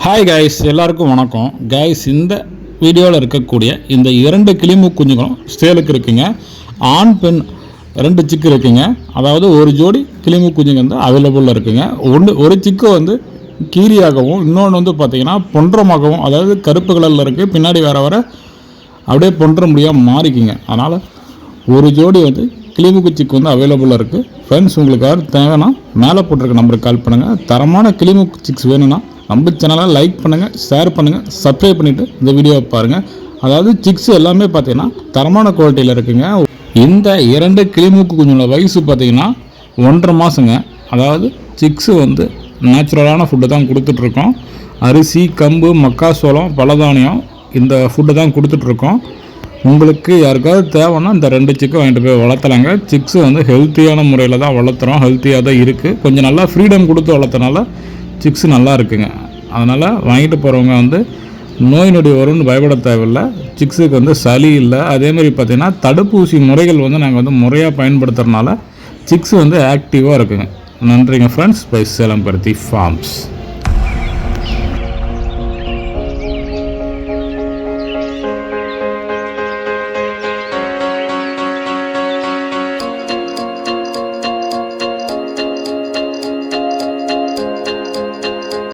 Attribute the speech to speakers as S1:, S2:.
S1: Hi guys, எல்லாருக்கும் வணக்கம். Guys, இந்த வீடியோவில் இருக்கக்கூடிய இந்த 2 கிளிமூக்கு குஞ்சுகளும் சேலுக்கு இருக்குங்க. ஆண் பெண் 2 சிக்கு இருக்குங்க. அதாவது ஒரு ஜோடி கிளிமூக்கு குஞ்சுங்க வந்து அவைலபிளில் இருக்குங்க. ஒரு சிக்கு வந்து கீரியாகவும், இன்னொன்று வந்து பார்த்திங்கன்னா பொன்றமாகவும், அதாவது கருப்பு கலரில் இருக்குது. பின்னாடி வேறு அப்படியே பொன்ற முடியாமல் மாறிக்குங்க. அதனால் ஒரு ஜோடி வந்து கிளிமூக்கு சிக்கு வந்து அவைலபிளாக இருக்குது. ஃப்ரெண்ட்ஸ், உங்களுக்கு யாரும் தேவைன்னா மேலே போட்டிருக்க நம்பருக்கு கால் பண்ணுங்கள். தரமான கிளிமூக்கு சிக்ஸ் வேணும்னா நம்ம சேனலை லைக் பண்ணுங்கள், ஷேர் பண்ணுங்கள், சப்ஸ்கிரைப் பண்ணிவிட்டு இந்த வீடியோவை பாருங்கள். அதாவது சிக்ஸ் எல்லாமே பார்த்திங்கன்னா தரமான குவாலிட்டியில் இருக்குங்க. இந்த 2 கிளிமூக்கு குஞ்சோட வயசு பார்த்திங்கன்னா 1.5 மாதங்க. அதாவது சிக்ஸு வந்து நேச்சுரலான ஃபுட்டு தான் கொடுத்துட்ருக்கோம். அரிசி, கம்பு, மக்காசோளம், பலதானியம் இந்த ஃபுட்டு தான் கொடுத்துட்ருக்கோம். உங்களுக்கு யாருக்காவது தேவைன்னா இந்த 2 சிக்கு வாங்கிட்டு போய் வளர்த்தலாங்க. சிக்ஸு வந்து ஹெல்த்தியான முறையில் தான் வளர்த்துறோம். ஹெல்த்தியாக தான் இருக்குது. கொஞ்சம் நல்லா ஃப்ரீடம் கொடுத்து வளர்த்தனால சிக்ஸ் நல்லா இருக்குங்க. அதனால் வாங்கிட்டு போகிறவங்க வந்து நோய் நொடி வரும்னு பயப்பட தேவையில்லை. சிக்ஸுக்கு வந்து சளி இல்லை. அதேமாதிரி பார்த்திங்கன்னா தடுப்பூசி முறைகள் வந்து நாங்கள் வந்து முறையாக பயன்படுத்துறதுனால சிக்ஸ் வந்து ஆக்டிவாக இருக்குங்க. நன்றிங்க ஃப்ரெண்ட்ஸ். பை சேலம் பருத்தி ஃபார்ம்ஸ்.